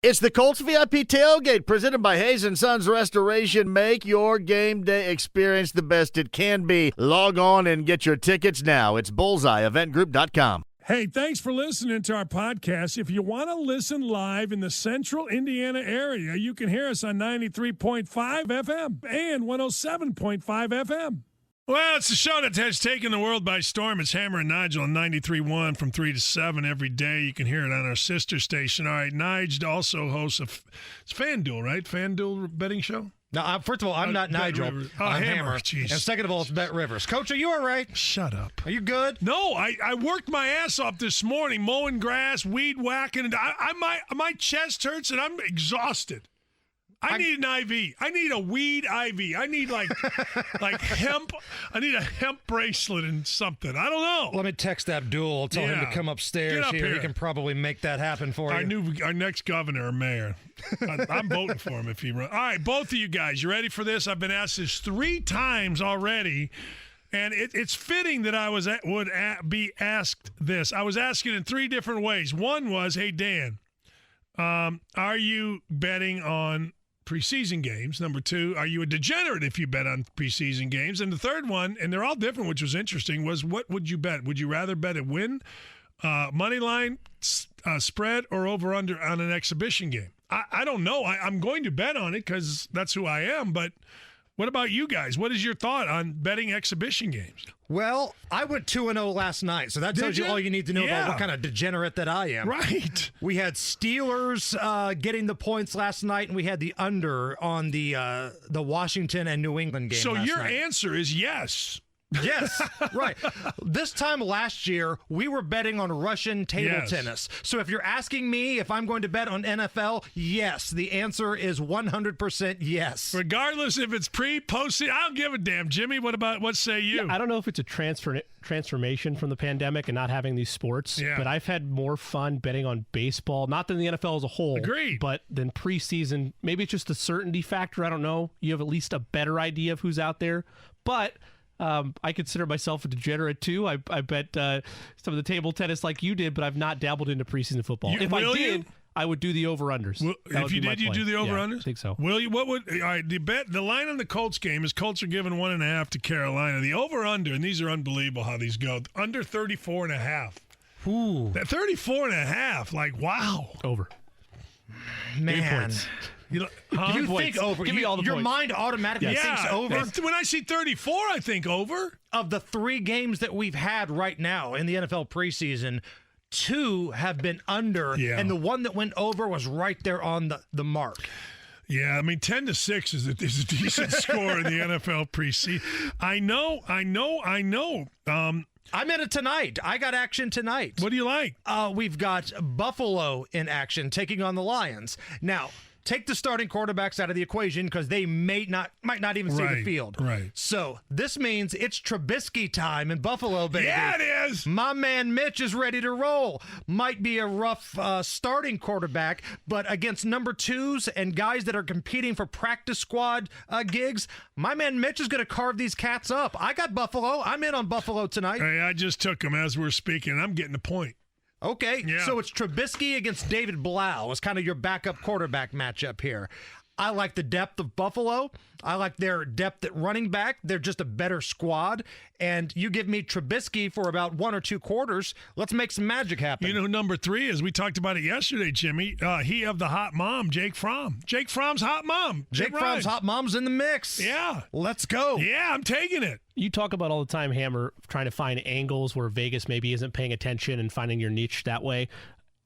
It's the Colts VIP Tailgate presented by Hayes & Sons Restoration. Make your game day experience the best it can be. Log on and get your tickets now. It's bullseyeeventgroup.com. Hey, thanks for listening to our podcast. If you want to listen live in the central Indiana area, you can hear us on 93.5 FM and 107.5 FM. Well, it's the show that has taken the world by storm. It's Hammer and Nigel on 93.1 from 3 to 7 every day. You can hear it on our sister station. All right, Nigel also hosts it's FanDuel, right? FanDuel betting show? No, first of all, I'm not Nigel. I'm Hammer. Geez. And second of all, it's Bet Rivers. Coach, are you all right? Shut up. Are you good? No, I worked my ass off this morning, mowing grass, weed whacking. And my chest hurts, and I'm exhausted. I need an IV. I need a weed IV. I need like hemp. I need a hemp bracelet and something. I don't know. Let me text Abdul. Tell him to come upstairs here. He can probably make that happen for you. Our next governor or mayor. I'm voting for him if he runs. All right, both of you guys, you ready for this? I've been asked this 3 times already, and it's fitting that I would be asked this. I was asking in 3 different ways. One was, hey, Dan, are you betting on preseason games? Number 2, are you a degenerate if you bet on preseason games? And the third one, and they're all different, which was interesting, was what would you bet? Would you rather bet a win, money line, spread, or over-under on an exhibition game? I don't know. I'm going to bet on it because that's who I am, but what about you guys? What is your thought on betting exhibition games? Well, I went 2-0 last night, so that tells you all you need to know about what kind of degenerate that I am. Right. We had Steelers getting the points last night, and we had the under on the Washington and New England game. So last your night. answer is yes. Yes, right. This time last year, we were betting on Russian table tennis. So if you're asking me if I'm going to bet on NFL, yes. The answer is 100% yes. Regardless if it's post, I don't give a damn. Jimmy, what say you? Yeah, I don't know if it's a transformation from the pandemic and not having these sports, but I've had more fun betting on baseball, not than the NFL as a whole. Agreed. But than preseason. Maybe it's just a certainty factor. I don't know. You have at least a better idea of who's out there. But I consider myself a degenerate, too. I bet some of the table tennis like you did, but I've not dabbled into preseason football. If I did, I would do the over-unders. If you did, you do the over-unders? Yeah, I think so. Will you? All right, the line on the Colts game is Colts are giving 1.5 to Carolina. The over-under, and these are unbelievable how these go, under 34.5. Ooh. That 34.5, like, wow. Over. Man. You think over. Give me all the your points. mind automatically thinks over. When I see 34, I think over. Of the 3 games that we've had right now in the NFL preseason, 2 have been under, and the one that went over was right there on the mark. Yeah, I mean, 10-6 is a decent score in the NFL preseason. I know. I'm in it tonight. I got action tonight. What do you like? We've got Buffalo in action taking on the Lions. Now, take the starting quarterbacks out of the equation because they might not even see the field. Right. So this means it's Trubisky time in Buffalo, baby. Yeah, it is. My man Mitch is ready to roll. Might be a rough starting quarterback, but against number 2s and guys that are competing for practice squad gigs, my man Mitch is going to carve these cats up. I got Buffalo. I'm in on Buffalo tonight. Hey, I just took them as we're speaking. I'm getting the point. Okay, so it's Trubisky against David Blau as kind of your backup quarterback matchup here. I like the depth of Buffalo. I like their depth at running back. They're just a better squad. And you give me Trubisky for about 1 or 2 quarters. Let's make some magic happen. You know who number 3 is? We talked about it yesterday, Jimmy. He of the hot mom, Jake Fromm. Jake Fromm's hot mom. Jake Fromm's hot mom's in the mix. Yeah. Let's go. Yeah, I'm taking it. You talk about all the time, Hammer, trying to find angles where Vegas maybe isn't paying attention and finding your niche that way.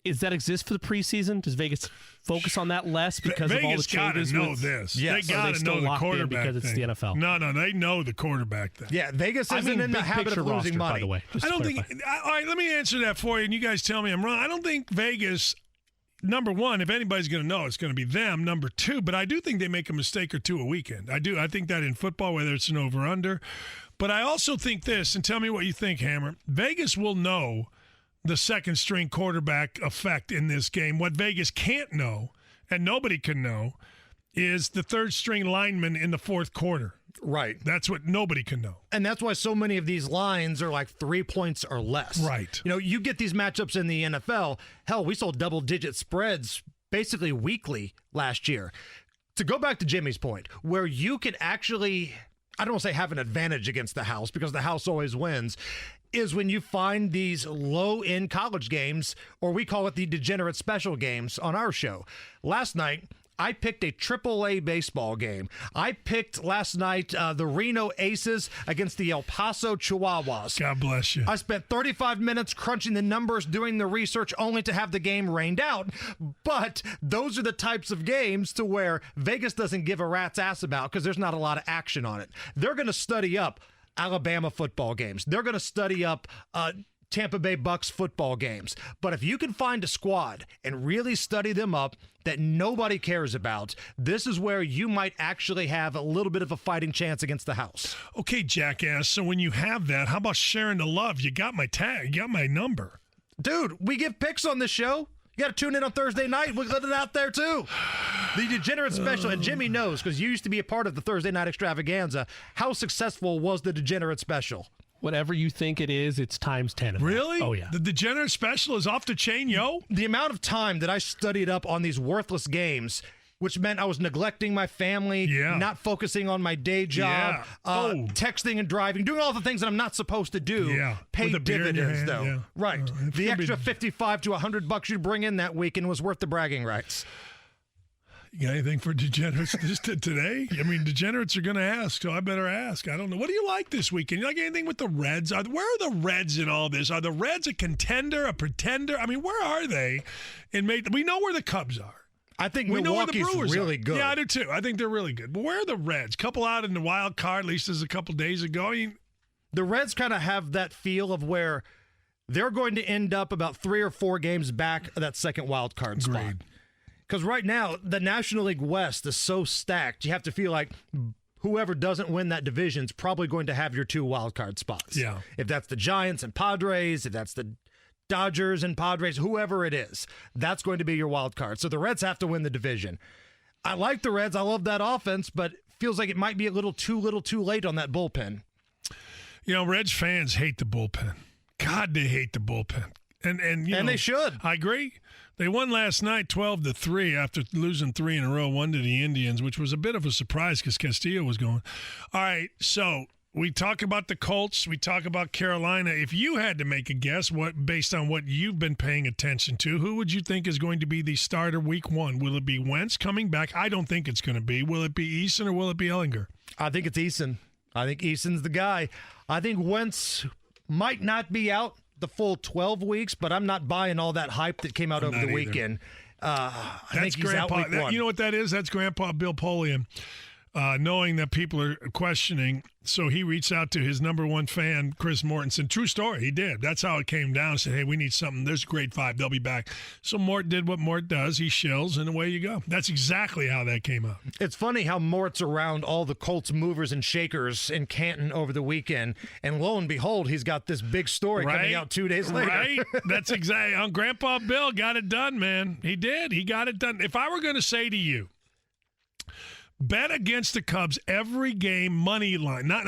Does that exist for the preseason? Does Vegas focus on that less because of all the changes? Vegas got to know this. Yes. They got to know the quarterback because it's thing. the NFL. No, they know the quarterback thing. Yeah, Vegas isn't in the habit of losing money. By the way, I don't think. All right, let me answer that for you, and you guys tell me I'm wrong. I don't think Vegas. Number 1, if anybody's going to know, it's going to be them. Number 2, but I do think they make a mistake or 2 a weekend. I do. I think that in football, whether it's an over/under, but I also think this. And tell me what you think, Hammer. Vegas will know the second string quarterback effect in this game. What Vegas can't know, and nobody can know, is the third string lineman in the fourth quarter. Right. That's what nobody can know. And that's why so many of these lines are like 3 points or less. Right. You know, you get these matchups in the NFL. Hell, we saw double-digit spreads basically weekly last year. To go back to Jimmy's point, where you can actually, I don't want to say have an advantage against the house because the house always wins, is when you find these low-end college games, or we call it the degenerate special games on our show. Last night, I picked a AAA baseball game. I picked last night the Reno Aces against the El Paso Chihuahuas. God bless you. I spent 35 minutes crunching the numbers, doing the research, only to have the game rained out. But those are the types of games to where Vegas doesn't give a rat's ass about because there's not a lot of action on it. They're going to study up Alabama football games. They're going to study up Tampa Bay Bucks football games. But if you can find a squad and really study them up that nobody cares about, this is where you might actually have a little bit of a fighting chance against the house. Okay, jackass. So when you have that, how about sharing the love? You got my tag. You got my number. Dude, we give picks on this show. You got to tune in on Thursday night. We'll let it out there, too. The Degenerate Special, and Jimmy knows because you used to be a part of the Thursday night extravaganza. How successful was the Degenerate Special? Whatever you think it is, it's times 10 of that. Really? Oh, yeah. The Degenerate Special is off the chain, yo? The amount of time that I studied up on these worthless games, which meant I was neglecting my family, not focusing on my day job, texting and driving, doing all the things that I'm not supposed to do, paid dividends, though. Yeah. Right. The extra $55 to $100 you bring in that weekend was worth the bragging rights. You got anything for degenerates today? I mean, degenerates are going to ask, so I better ask. I don't know. What do you like this weekend? You like anything with the Reds? Where are the Reds in all this? Are the Reds a contender, a pretender? I mean, where are they? We know where the Cubs are. I think we know where the Milwaukee's Brewers really are. good. Yeah, I do too. I think they're really good. But where are the Reds? Couple out in the wild card, at least as a couple days ago. I mean, the Reds kind of have that feel of where they're going to end up about 3 or 4 games back of that second wild card spot. Because right now, the National League West is so stacked, you have to feel like whoever doesn't win that division is probably going to have your 2 wild card spots. Yeah. If that's the Giants and Padres, if that's the Dodgers and Padres, whoever it is, that's going to be your wild card. So the Reds have to win the division. I like the Reds. I love that offense, but feels like it might be a little too late on that bullpen. You know, Reds fans hate the bullpen. God, they hate the bullpen. And they should. I agree. They won last night 12-3 after losing 3 in a row, 1 to the Indians, which was a bit of a surprise because Castillo was going. All right, so we talk about the Colts. We talk about Carolina. If you had to make a guess, based on what you've been paying attention to, who would you think is going to be the starter week 1? Will it be Wentz coming back? I don't think it's going to be. Will it be Eason or will it be Ellinger? I think it's Eason. I think Eason's the guy. I think Wentz might not be out the full 12 weeks, but I'm not buying all that hype that came out over the weekend. I think he's out week 1. You know what that is? That's Grandpa Bill Polian. Knowing that people are questioning, so he reached out to his number 1 fan, Chris Mortensen. True story, he did. That's how it came down. Said, hey, we need something. There's grade 5. They'll be back. So Mort did what Mort does. He shills, and away you go. That's exactly how that came out. It's funny how Mort's around all the Colts movers and shakers in Canton over the weekend, and lo and behold, he's got this big story coming out 2 days later. Right? That's exactly. Grandpa Bill got it done, man. He did. He got it done. If I were going to say to you, bet against the Cubs every game, money line. Not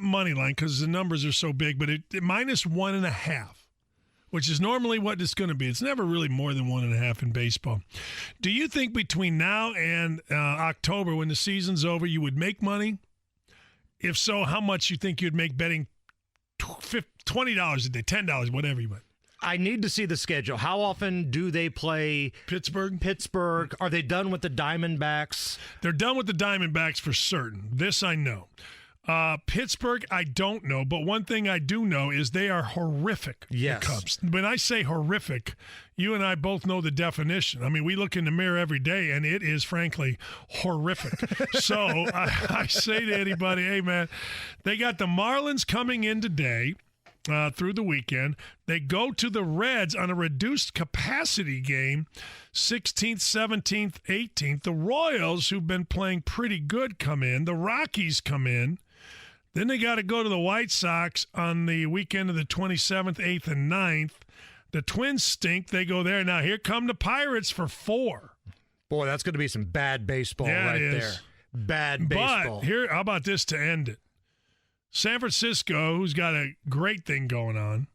money line because the numbers are so big, but minus 1.5, which is normally what it's going to be. It's never really more than 1.5 in baseball. Do you think between now and October, when the season's over, you would make money? If so, how much you think you'd make betting $20 a day, $10, whatever you want? I need to see the schedule. How often do they play Pittsburgh? Are they done with the Diamondbacks? They're done with the Diamondbacks for certain. This I know. Pittsburgh, I don't know. But one thing I do know is they are horrific, yes. The Cubs. When I say horrific, you and I both know the definition. I mean, we look in the mirror every day, and it is, frankly, horrific. So I say to anybody, hey, man, they got the Marlins coming in today. Through the weekend. They go to the Reds on a reduced capacity game, 16th, 17th, 18th. The Royals, who've been playing pretty good, come in. The Rockies come in. Then they got to go to the White Sox on the weekend of the 27th, 8th, and 9th. The Twins stink. They go there. Now, here come the Pirates for 4. Boy, that's going to be some bad baseball there. Bad baseball. But here, how about this to end it? San Francisco, who's got a great thing going on,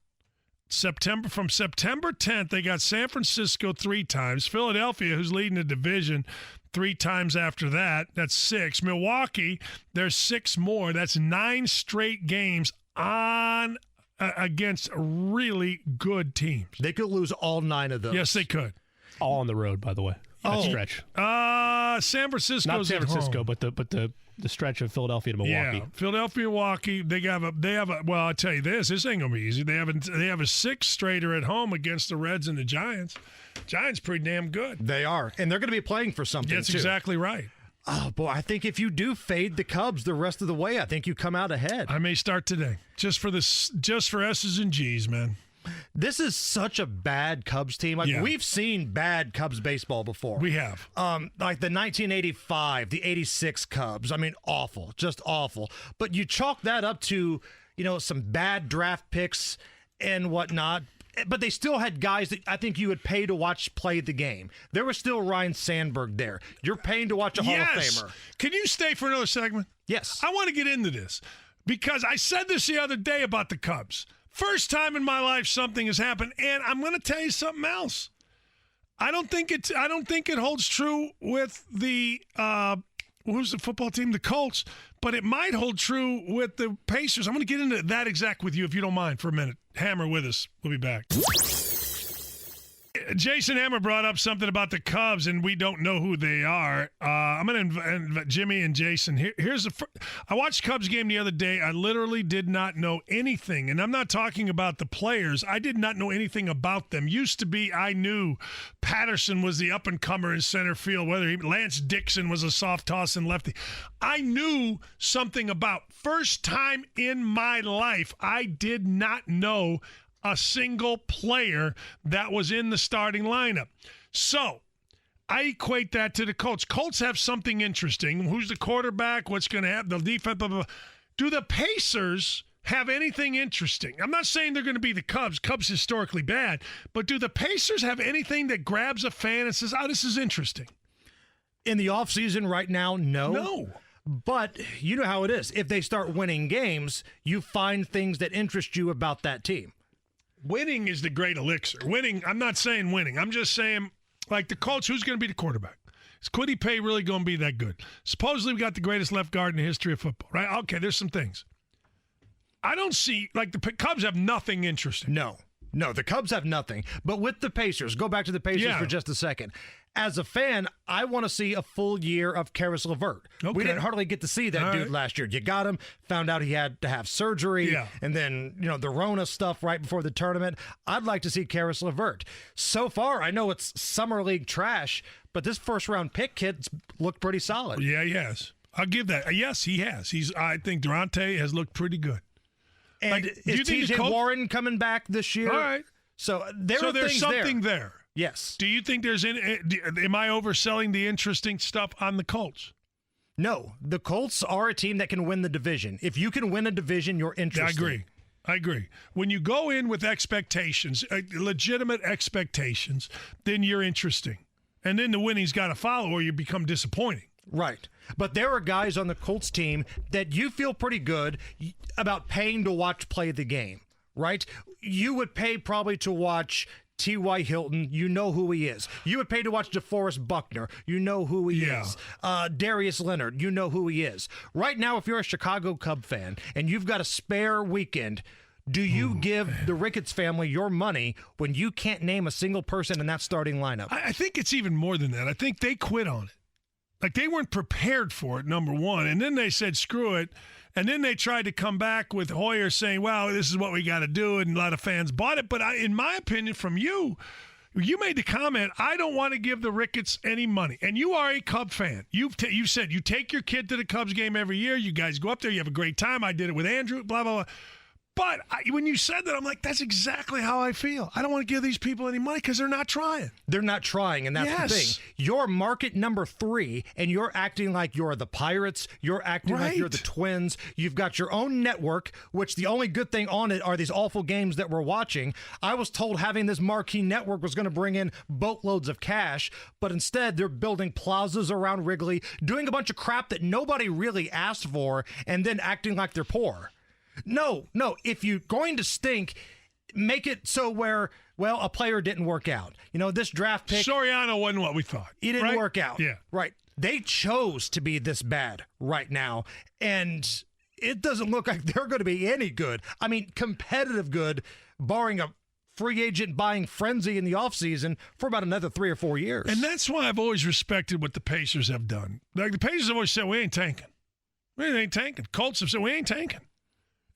From September 10th, they got San Francisco 3 times. Philadelphia, who's leading the division, 3 times after that. That's 6. Milwaukee, there's 6 more. That's 9 straight games on against really good teams. They could lose all 9 of those. Yes, they could. All on the road, by the way. That stretch. San Francisco's not San Francisco, home. but the stretch of Philadelphia to Milwaukee. Yeah, Philadelphia, Milwaukee. They have a. Well, I'll tell you this ain't gonna be easy. They have a 6-straighter at home against the Reds and the Giants. Giants pretty damn good. They are, and they're going to be playing for something. That's too. exactly right. Oh boy, I think if you do fade the Cubs the rest of the way, I think you come out ahead. I may start today just for S's and G's, man. This is such a bad Cubs team. Like we've seen bad Cubs baseball before. We have. Like the 1985, the 86 Cubs. I mean, awful, just awful. But you chalk that up to, some bad draft picks and whatnot. But they still had guys that I think you would pay to watch play the game. There was still Ryan Sandberg there. You're paying to watch a Hall of Famer. Can you stay for another segment? Yes. I want to get into this because I said this the other day about the Cubs. First time in my life something has happened, and I'm going to tell you something else. I don't think it holds true with the who's the football team, the Colts, but it might hold true with the Pacers. I'm going to get into that exact with you if you don't mind for a minute. Hammer with us. We'll be back. Jason Hammer brought up something about the Cubs, and we don't know who they are. I'm going to invite Jimmy and Jason. I watched Cubs game the other day. I literally did not know anything, and I'm not talking about the players. I did not know anything about them. Used to be, I knew Patterson was the up-and-comer in center field, Lance Dixon was a soft-tossing lefty. I knew something about. First time in my life, I did not know a single player that was in the starting lineup. So I equate that to the Colts. Colts have something interesting. Who's the quarterback? What's going to happen? The defense, blah, blah, blah. Do the Pacers have anything interesting? I'm not saying they're going to be the Cubs. Cubs historically bad. But do the Pacers have anything that grabs a fan and says, this is interesting? In the offseason right now, no. No. But you know how it is. If they start winning games, you find things that interest you about that team. Winning is the great elixir. Winning, I'm not saying winning. I'm just saying, like the Colts, who's going to be the quarterback? Is Kwity Paye really going to be that good? Supposedly we got the greatest left guard in the history of football, right? Okay, there's some things. I don't see, like the Cubs have nothing interesting. No, the Cubs have nothing. But with the Pacers, go back to the Pacers for just a second. As a fan, I want to see a full year of Karis LeVert. Okay. We didn't hardly get to see that dude last year. You got him, found out he had to have surgery, and then, the Rona stuff right before the tournament. I'd like to see Karis LeVert. So far, I know it's summer league trash, but this first-round pick kid's looked pretty solid. Yeah, he has. I'll give that. Yes, he has. I think Durante has looked pretty good. And is T.J. Warren coming back this year? All right. So there's something there. Yes. Do you think am I overselling the interesting stuff on the Colts? No. The Colts are a team that can win the division. If you can win a division, you're interesting. I agree. When you go in with expectations, legitimate expectations, then you're interesting. And then the winning's got to follow or you become disappointing. Right. But there are guys on the Colts team that you feel pretty good about paying to watch play the game, right? You would pay probably to watch T.Y. Hilton, you know who he is. You would pay to watch DeForest Buckner, you know who he is. Darius Leonard, you know who he is. Right now, if you're a Chicago Cub fan and you've got a spare weekend, do you give the Ricketts family your money when you can't name a single person in that starting lineup? I think it's even more than that. I think they quit on it. Like, they weren't prepared for it, number one. And then they said, screw it. And then they tried to come back with Hoyer saying, well, this is what we got to do. And a lot of fans bought it. But in my opinion, from you made the comment, I don't want to give the Ricketts any money. And you are a Cub fan. You said you take your kid to the Cubs game every year. You guys go up there. You have a great time. I did it with Andrew, blah, blah, blah. But when you said that, I'm like, that's exactly how I feel. I don't want to give these people any money because they're not trying. They're not trying, and that's the thing. You're market number 3, and you're acting like you're the Pirates. You're acting like you're the Twins. You've got your own network, which the only good thing on it are these awful games that we're watching. I was told having this marquee network was going to bring in boatloads of cash, but instead they're building plazas around Wrigley, doing a bunch of crap that nobody really asked for, and then acting like they're poor. No. If you're going to stink, make it so where, well, a player didn't work out. This draft pick. Soriano wasn't what we thought. He didn't work out. Yeah. Right. They chose to be this bad right now, and it doesn't look like they're going to be any good. I mean, competitive good, barring a free agent buying frenzy in the offseason for about another 3 or 4 years. And that's why I've always respected what the Pacers have done. Like, the Pacers have always said, we ain't tanking. We ain't tanking. Colts have said, we ain't tanking.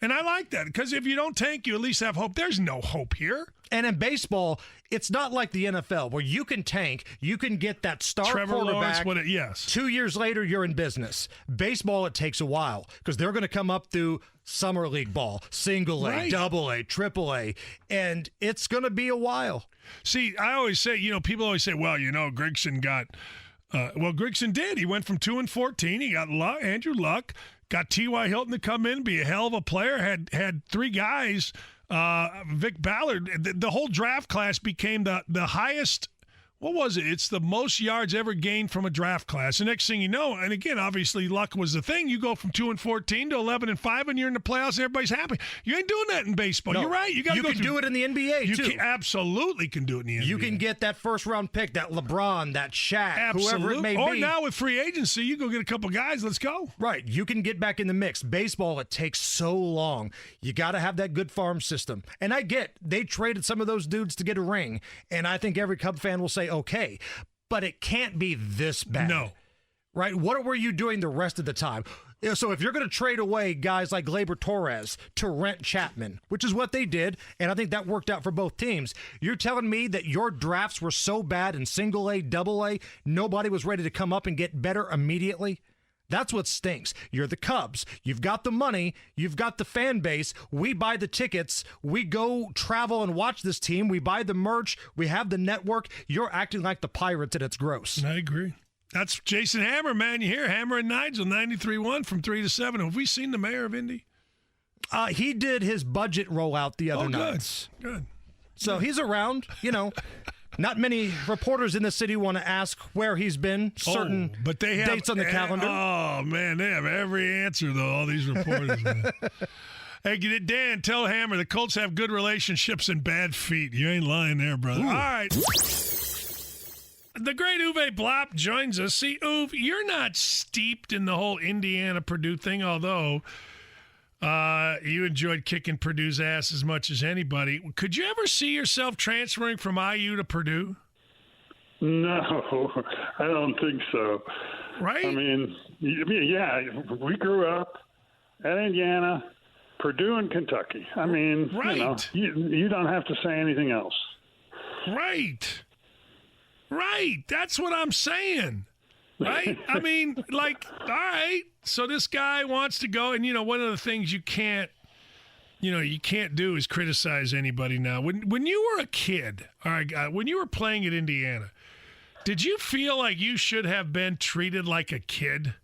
And I like that, because if you don't tank, you at least have hope. There's no hope here. And in baseball, it's not like the NFL where you can tank, you can get that star quarterback. Yes. 2 years later, you're in business. Baseball, it takes a while because they're going to come up through summer league ball, single A, Right. double A, triple A, and it's going to be a while. See, I always say, people always say, well, Grigson got Grigson did. He went from 2-14. He got Andrew Luck, got T.Y. Hilton to come in, be a hell of a player, had 3 guys. Vic Ballard, the whole draft class became the highest. What was it? It's the most yards ever gained from a draft class. The next thing you know, and again, obviously luck was the thing. You go from 2-14 to 11-5, and you're in the playoffs, and everybody's happy. You ain't doing that in baseball. No. You're right. You can do it in the NBA too. You absolutely can do it in the NBA. You can get that first round pick, that LeBron, that Shaq, Absolutely. whoever it may or be. now with free agency, you go get a couple guys. Let's go. Right. You can get back in the mix. Baseball, it takes so long. You got to have that good farm system. And I get they traded some of those dudes to get a ring, and I think every Cub fan will say, okay. But it can't be this bad. No. Right? What were you doing the rest of the time? So if you're going to trade away guys like Gleyber Torres to rent Chapman, which is what they did, and I think that worked out for both teams, you're telling me that your drafts were so bad in single A, double A, nobody was ready to come up and get better immediately? That's what stinks. You're the Cubs. You've got the money. You've got the fan base. We buy the tickets. We go travel and watch this team. We buy the merch. We have the network. You're acting like the Pirates, and it's gross. I agree. That's Jason Hammer, man. You hear Hammer and Nigel, 93.1 from 3 to 7. Have we seen the mayor of Indy? He did his budget rollout the other night. Good. So he's around, Not many reporters in the city want to ask where he's been, certain but they have dates on the calendar. Oh, man, they have every answer, though, all these reporters. Man. Hey, Dan, tell Hammer the Colts have good relationships and bad feet. You ain't lying there, brother. Ooh. All right. The great Uwe Blop joins us. See, Uwe, you're not steeped in the whole Indiana-Purdue thing, although you enjoyed kicking Purdue's ass as much as anybody. Could you ever see yourself transferring from IU to Purdue? No, I don't think so. Right? I mean, yeah, we grew up at Indiana, Purdue, and Kentucky. I mean, right. You don't have to say anything else. Right. That's what I'm saying. Right? I mean, like, all right, so this guy wants to go, and, one of the things you can't do is criticize anybody now. When you were a kid, all right, when you were playing at Indiana, did you feel like you should have been treated like a kid?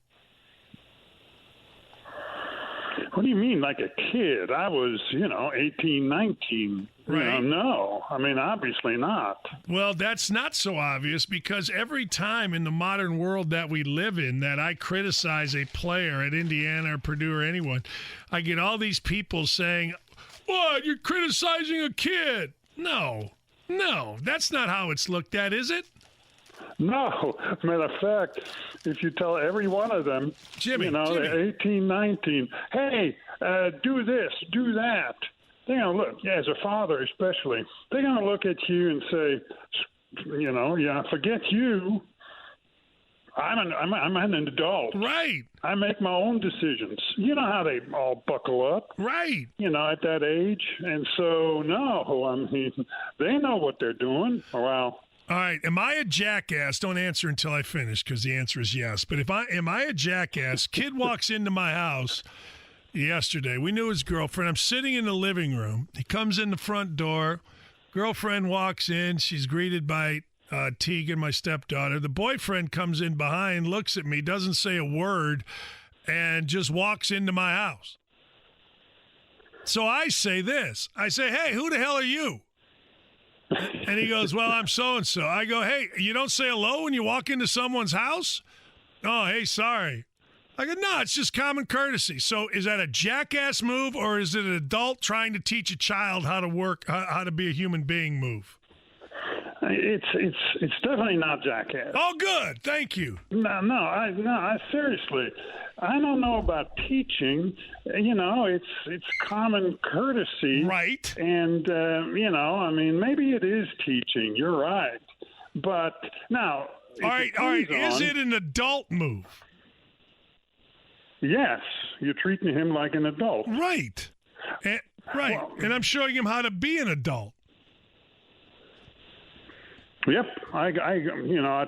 What do you mean, like a kid? I was, 18, 19. Right. No. I mean, obviously not. Well, that's not so obvious, because every time in the modern world that we live in that I criticize a player at Indiana or Purdue or anyone, I get all these people saying, what, you're criticizing a kid? No, that's not how it's looked at, is it? No. Matter of fact, if you tell every one of them, Jimmy. 18, 19, hey, do this, do that, they're going to look, as a father especially, they're going to look at you and say, forget you. I'm an adult. Right. I make my own decisions. You know how they all buckle up. Right. At that age. And so, no, I mean, they know what they're doing. Well, all right, am I a jackass? Don't answer until I finish, because the answer is yes. But am I a jackass? Kid walks into my house yesterday. We knew his girlfriend. I'm sitting in the living room. He comes in the front door. Girlfriend walks in. She's greeted by Tegan, my stepdaughter. The boyfriend comes in behind, looks at me, doesn't say a word, and just walks into my house. So I say this. I say, hey, who the hell are you? And he goes, well, I'm so-and-so. I go, hey, you don't say hello when you walk into someone's house? Oh, hey, sorry. I go, no, it's just common courtesy. So is that a jackass move, or is it an adult trying to teach a child how to work, how to be a human being move? It's definitely not jackass. Oh, good. Thank you. I seriously, I don't know about teaching. It's common courtesy, Right. And maybe it is teaching. You're right, but now. All right. Is it an adult move? Yes, you're treating him like an adult. Right. Right. And I'm showing him how to be an adult. Yep, I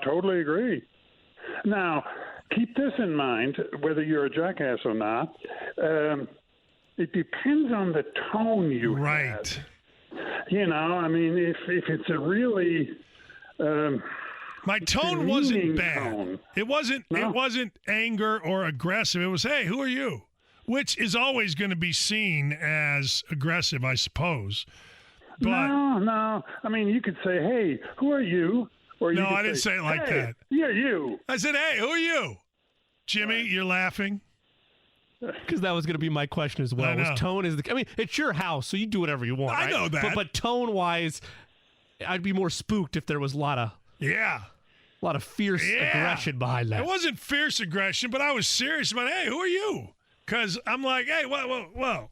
totally agree. Now, keep this in mind, whether you're a jackass or not. It depends on the tone you have. Right. If it's a really my tone wasn't bad. Tone. It wasn't. No. It wasn't anger or aggressive. It was, hey, who are you? Which is always going to be seen as aggressive, I suppose. But no. You could say, "Hey, who are you?" Or you no, could I didn't say it like hey, that. Yeah, you. I said, "Hey, who are you?" Jimmy, Right. You're laughing. Because that was going to be my question as well. I know. Was tone is the? I mean, it's your house, so you do whatever you want. I right? know that. But tone wise, I'd be more spooked if there was a lot of fierce aggression behind that. It wasn't fierce aggression, but I was serious about, hey, who are you? Because I'm like, hey, well.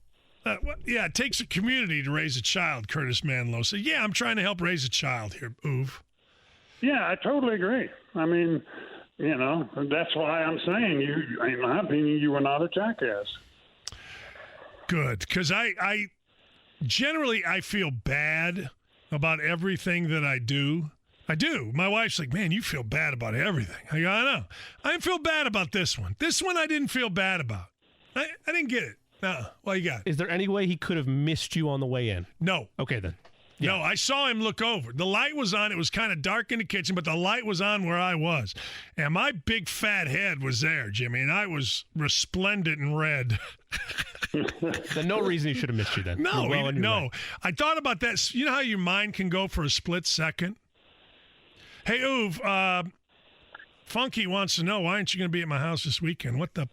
Yeah, it takes a community to raise a child, Curtis Manlow. So, yeah, I'm trying to help raise a child here, Oov. Yeah, I totally agree. That's why I'm saying you, in my opinion, you were not a jackass. Good, because I generally feel bad about everything that I do. I do. My wife's like, man, you feel bad about everything. I go, I know. I didn't feel bad about this one. This one I didn't feel bad about. I didn't get it. What you got? Is there any way he could have missed you on the way in? No. Okay, then. Yeah. No, I saw him look over. The light was on. It was kind of dark in the kitchen, but the light was on where I was. And my big fat head was there, Jimmy, and I was resplendent in red. Then no reason he should have missed you then. No, You're well on your way. I thought about that. You know how your mind can go for a split second? Hey, Oov, Funky wants to know, why aren't you going to be at my house this weekend? What the,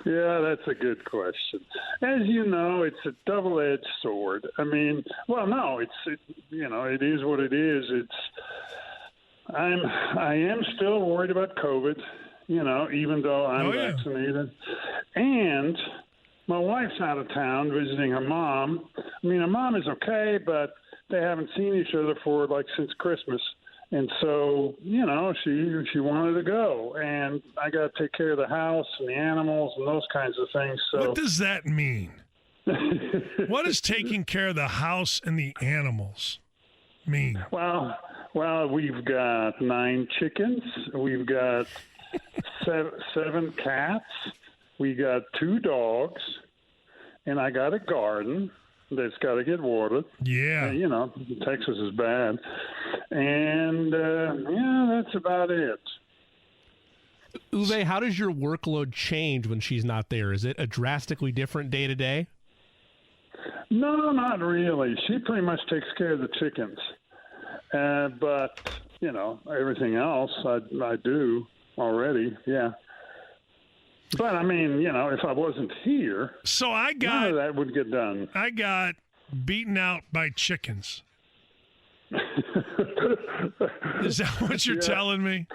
Yeah, that's a good question. As you know, it's a double-edged sword. It is what it is. I am still worried about COVID, even though I'm vaccinated. And my wife's out of town visiting her mom. Her mom is okay, but they haven't seen each other for since Christmas. And so, she wanted to go, and I got to take care of the house and the animals and those kinds of things. So, what does that mean? What does taking care of the house and the animals mean? Well, we've got 9 chickens, we've got 7 cats, we got 2 dogs, and I got a garden that's got to get watered. Yeah. Texas is bad. And, that's about it. Uwe, how does your workload change when she's not there? Is it a drastically different day to day? No, not really. She pretty much takes care of the chickens. But, everything else I do already, yeah. But, if I wasn't here, so none of that would get done. I got beaten out by chickens. Is that what you're telling me?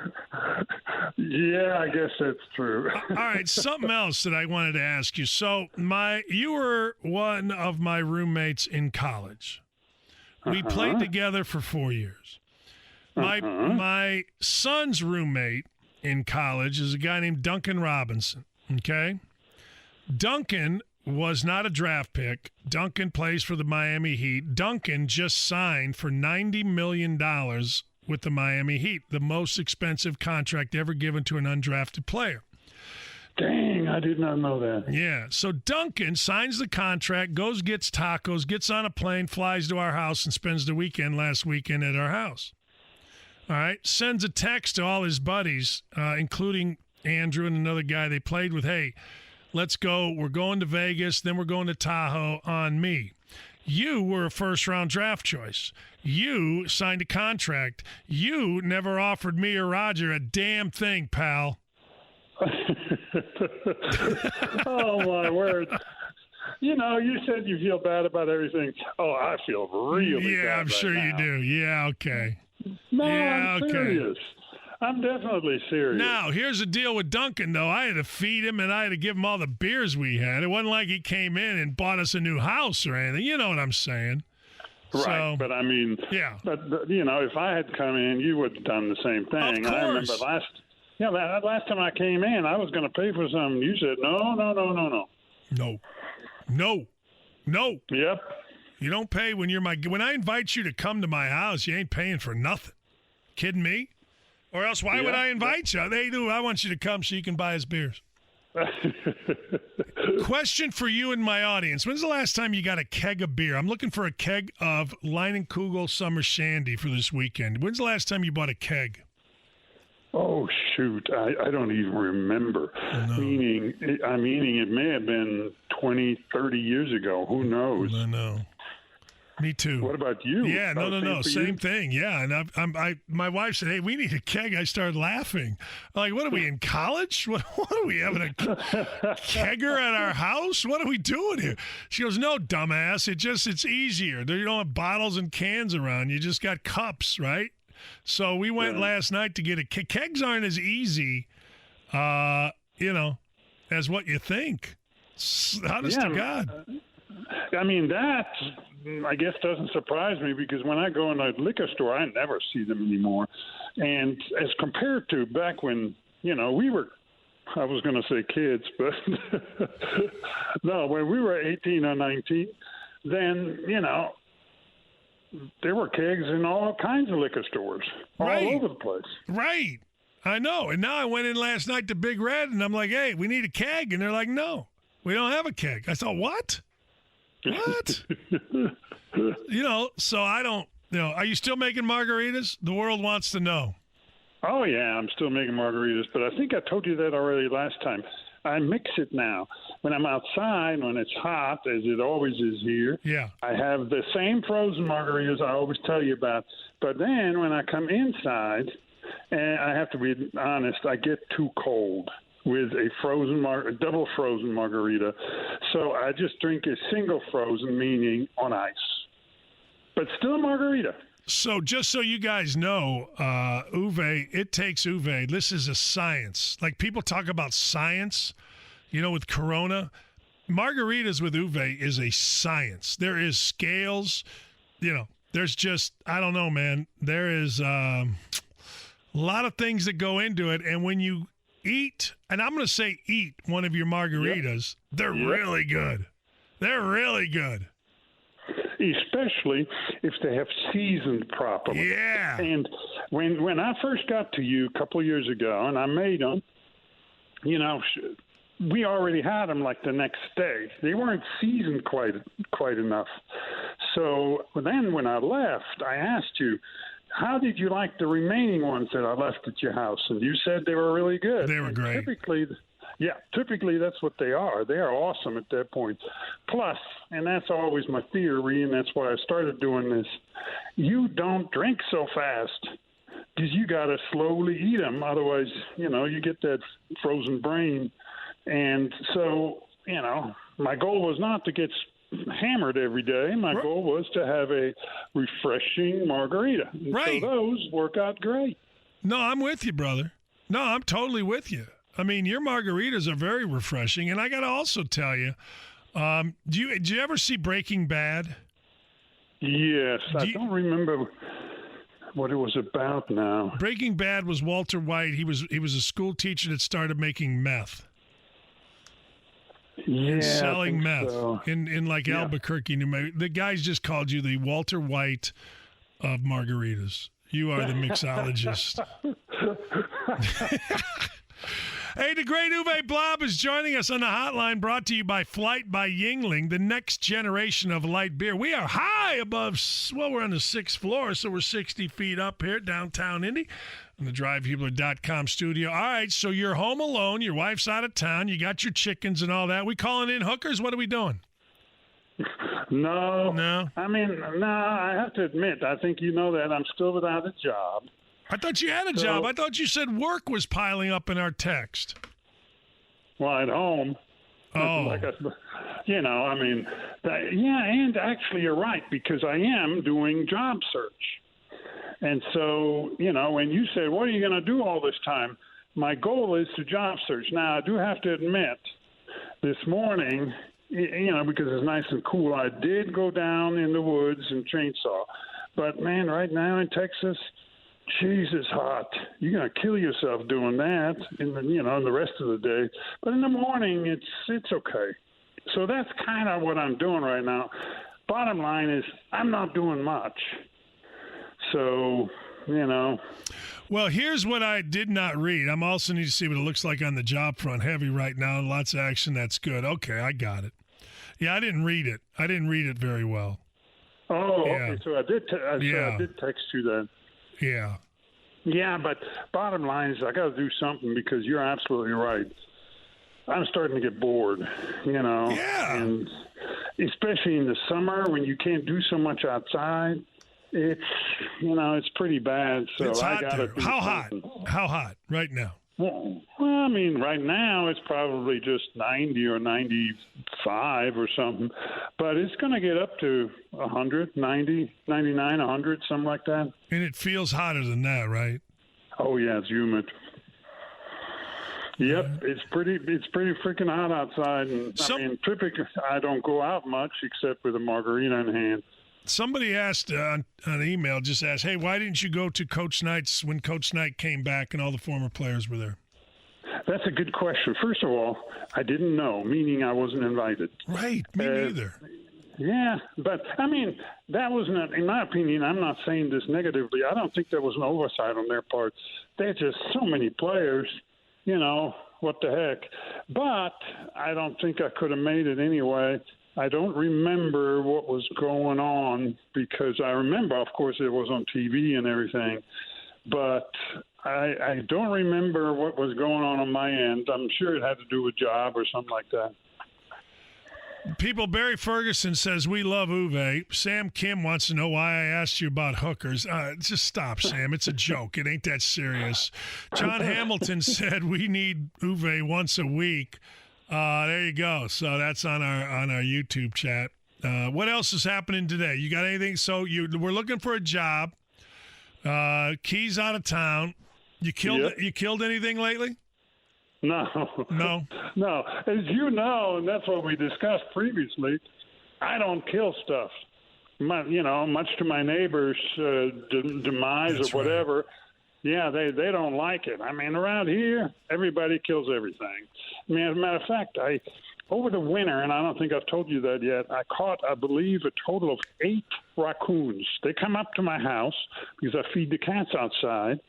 Yeah, I guess that's true. All right, something else that I wanted to ask you. So, you were one of my roommates in college. We played together for 4 years. My son's roommate in college is a guy named Duncan Robinson, okay? Duncan was not a draft pick. Duncan plays for the Miami Heat. Duncan just signed for $90 million with the Miami Heat, the most expensive contract ever given to an undrafted player. Dang, I did not know that. Yeah, so Duncan signs the contract, goes, gets tacos, gets on a plane, flies to our house, and spends the last weekend at our house. All right, sends a text to all his buddies, including Andrew and another guy they played with, hey, let's go. We're going to Vegas, then we're going to Tahoe on me. You were a first-round draft choice. You signed a contract. You never offered me or Roger a damn thing, pal. Oh, my word. You know, you said you feel bad about everything. Oh, I feel really bad. Yeah, I'm right sure you now. do. Yeah, okay. No, Yeah, I'm okay. serious. I'm definitely serious. Now, here's the deal with Duncan, though. I had to feed him and I had to give him all the beers we had. It wasn't like he came in and bought us a new house or anything. You know what I'm saying? Right, So, but I mean, yeah. But you know, if I had come in, you would have done the same thing. Of I remember course. last time I came in, I was going to pay for something. You said no. No. Yep. You don't pay when you're when I invite you to come to my house, you ain't paying for nothing. Kidding me? Or else why would I invite you? They do. I want you to come so you can buy us beers. Question for you and my audience. When's the last time you got a keg of beer? I'm looking for a keg of Leinenkugel Summer Shandy for this weekend. When's the last time you bought a keg? Oh, shoot. I don't even remember. No. Meaning it may have been 20, 30 years ago. Who knows? I know. Me too. What about you? Yeah, no. Same you? thing. Yeah, and my wife said, "Hey, we need a keg." I started laughing. I'm like, what are we in college? What are we having a kegger at our house? What are we doing here? She goes, "No, dumbass. It's easier. You don't have bottles and cans around. You just got cups, right?" So we went last night to get a keg. Kegs aren't as easy, as what you think. Honest to God. I mean, that, I guess, doesn't surprise me because when I go in a liquor store, I never see them anymore. And as compared to back when, we were, I was going to say kids, but no, when we were 18 or 19, then, there were kegs in all kinds of liquor stores all over the place. Right. I know. And now I went in last night to Big Red, and I'm like, hey, we need a keg. And they're like, no, we don't have a keg. I thought, what? What? So I don't, are you still making margaritas? The world wants to know. Oh, yeah, I'm still making margaritas, but I think I told you that already last time. I mix it now. When I'm outside, when it's hot, as it always is here, I have the same frozen margaritas I always tell you about. But then when I come inside, and I have to be honest, I get too cold with a double frozen margarita. So I just drink a single frozen, meaning on ice. But still a margarita. So just so you guys know, Uwe, it takes Uwe. This is a science. Like people talk about science, with Corona. Margaritas with Uwe is a science. There is scales. There's just, I don't know, man. There is a lot of things that go into it. And when you eat, and I'm going to say eat one of your margaritas, they're really good. They're really good. Especially if they have seasoned properly. Yeah. And when I first got to you a couple of years ago and I made them, we already had them like the next day. They weren't seasoned quite enough. So then when I left, I asked you, how did you like the remaining ones that I left at your house? And you said they were really good. They were great. Typically that's what they are. They are awesome at that point. Plus, and that's always my theory, and that's why I started doing this, you don't drink so fast because you got to slowly eat them. Otherwise, you get that frozen brain. And so, my goal was not to get hammered every day. My goal was to have a refreshing margarita. And so those work out great. No, I'm with you, brother. No, I'm totally with you. I mean, your margaritas are very refreshing. And I got to also tell you, did you ever see Breaking Bad? Yes. I don't remember what it was about now. Breaking Bad was Walter White. He was a school teacher that started making meth. Yeah, selling meth so. in like Albuquerque, New Mexico. The guys just called you the Walter White of margaritas. You are the mixologist. Hey, the great Uwe Blab is joining us on the hotline, brought to you by Flight by Yingling, the next generation of light beer. We are high above, we're on the 6th floor, so we're 60 feet up here, downtown Indy, in the DriveHubler.com studio. All right, so you're home alone, your wife's out of town, you got your chickens and all that. We calling in hookers? What are we doing? No. No? I have to admit, I think you know that I'm still without a job. I thought you had a job. I thought you said work was piling up in our text. while at home. Oh. And actually you're right, because I am doing job search. And so, when you said, what are you going to do all this time? My goal is to job search. Now, I do have to admit, this morning, because it's nice and cool, I did go down in the woods and chainsaw. But, man, right now in Texas, jeez, it's hot. You're going to kill yourself doing that in the rest of the day. But in the morning, it's okay. So that's kind of what I'm doing right now. Bottom line is I'm not doing much. So, Well, here's what I did not read. I'm also need to see what it looks like on the job front. Heavy right now, lots of action. That's good. Okay, I got it. Yeah, I didn't read it. I didn't read it very well. Oh, Yeah. okay. So I did text you that. Yeah. Yeah, but bottom line is I got to do something, because you're absolutely right. I'm starting to get bored, Yeah. And especially in the summer when you can't do so much outside, it's pretty bad. So It's hot I got there. to. How hot? How hot right now? Well, I mean, right now it's probably just 90 or 95 or something, but it's going to get up to 100, 90, 99, 100, something like that. And it feels hotter than that, right? Oh yeah, it's humid. Yep, it's pretty freaking hot outside, and typically I don't go out much except with a margarita in hand. Somebody asked on email, just asked, hey, why didn't you go to Coach Knight's when Coach Knight came back and all the former players were there? That's a good question. First of all, I didn't know, meaning I wasn't invited. Right, me neither. Yeah, but, that was not, in my opinion, I'm not saying this negatively, I don't think there was an oversight on their part. There's just so many players, what the heck. But I don't think I could have made it anyway. I don't remember what was going on, because I remember, of course, it was on TV and everything, but I don't remember what was going on my end. I'm sure it had to do with job or something like that. Barry Ferguson says, we love Uwe. Sam Kim wants to know why I asked you about hookers. Just stop, Sam. It's a joke. It ain't that serious. John Hamilton said we need Uwe once a week. There you go. So that's on our YouTube chat. What else is happening today? You got anything? So we're looking for a job. Key's out of town. You killed anything lately? No. No. As you know, and that's what we discussed previously, I don't kill stuff. Much to my neighbors' demise That's or whatever. Right. Yeah, they don't like it. Around here, everybody kills everything. As a matter of fact, over the winter, and I don't think I've told you that yet, I caught, I believe, a total of 8 raccoons. They come up to my house because I feed the cats outside,